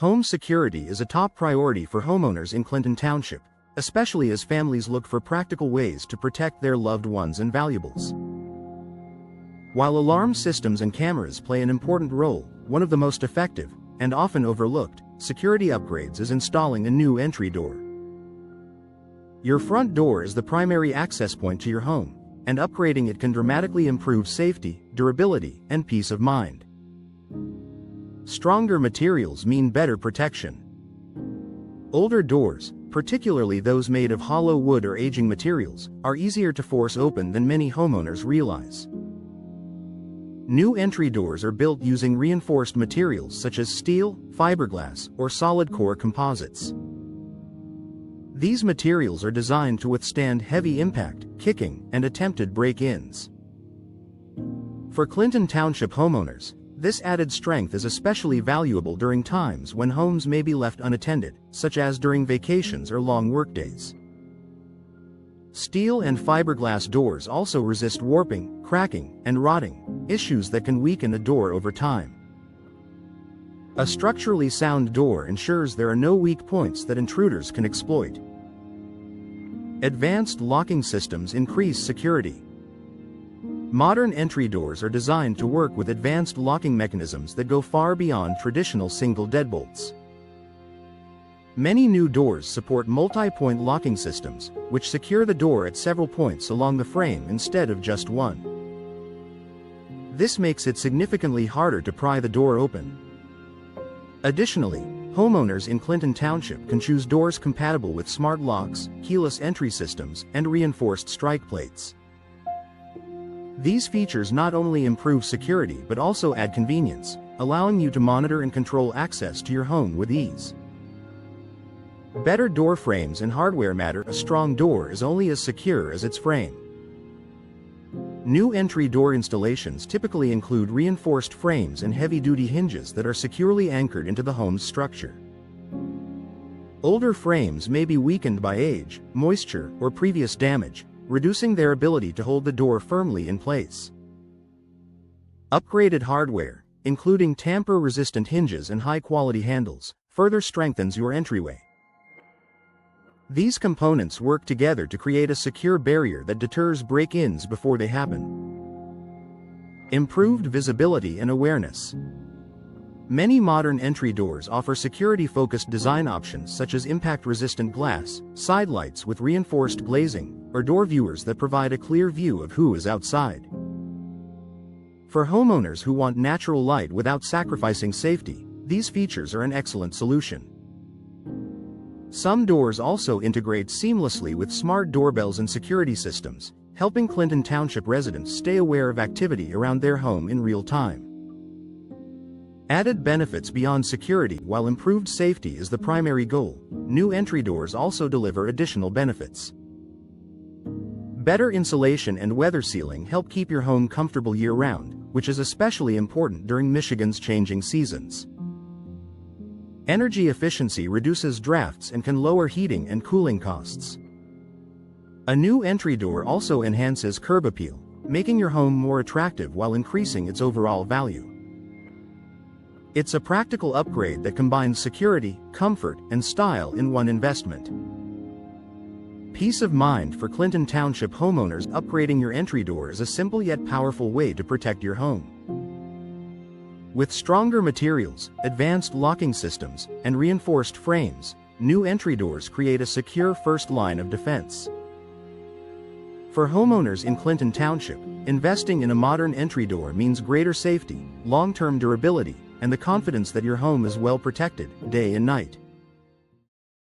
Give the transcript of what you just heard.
Home security is a top priority for homeowners in Clinton Township, especially as families look for practical ways to protect their loved ones and valuables. While alarm systems and cameras play an important role, one of the most effective, and often overlooked, security upgrades is installing a new entry door. Your front door is the primary access point to your home, and upgrading it can dramatically improve safety, durability, and peace of mind. Stronger materials mean better protection. Older doors, particularly those made of hollow wood or aging materials, are easier to force open than many homeowners realize. New entry doors are built using reinforced materials such as steel, fiberglass, or solid core composites. These materials are designed to withstand heavy impact, kicking, and attempted break-ins. For Clinton Township homeowners, this added strength is especially valuable during times when homes may be left unattended, such as during vacations or long workdays. Steel and fiberglass doors also resist warping, cracking, and rotting, issues that can weaken a door over time. A structurally sound door ensures there are no weak points that intruders can exploit. Advanced locking systems increase security. Modern entry doors are designed to work with advanced locking mechanisms that go far beyond traditional single deadbolts. Many new doors support multi-point locking systems, which secure the door at several points along the frame instead of just one. This makes it significantly harder to pry the door open. Additionally, homeowners in Clinton Township can choose doors compatible with smart locks, keyless entry systems, and reinforced strike plates. These features not only improve security but also add convenience, allowing you to monitor and control access to your home with ease. Better door frames and hardware matter. A strong door is only as secure as its frame. New entry door installations typically include reinforced frames and heavy-duty hinges that are securely anchored into the home's structure. Older frames may be weakened by age, moisture, or previous damage, reducing their ability to hold the door firmly in place. Upgraded hardware, including tamper-resistant hinges and high-quality handles, further strengthens your entryway. These components work together to create a secure barrier that deters break-ins before they happen. Improved visibility and awareness. Many modern entry doors offer security-focused design options such as impact-resistant glass, side lights with reinforced glazing, or door viewers that provide a clear view of who is outside. For homeowners who want natural light without sacrificing safety, these features are an excellent solution. Some doors also integrate seamlessly with smart doorbells and security systems, helping Clinton Township residents stay aware of activity around their home in real time. Added benefits beyond security. While improved safety is the primary goal, new entry doors also deliver additional benefits. Better insulation and weather sealing help keep your home comfortable year-round, which is especially important during Michigan's changing seasons. Energy efficiency reduces drafts and can lower heating and cooling costs. A new entry door also enhances curb appeal, making your home more attractive while increasing its overall value. It's a practical upgrade that combines security, comfort, and style in one investment. Peace of mind. For Clinton Township homeowners, upgrading your entry door is a simple yet powerful way to protect your home. With stronger materials, advanced locking systems, and reinforced frames, new entry doors create a secure first line of defense. For homeowners in Clinton Township, investing in a modern entry door means greater safety, long-term durability, and the confidence that your home is well protected, day and night.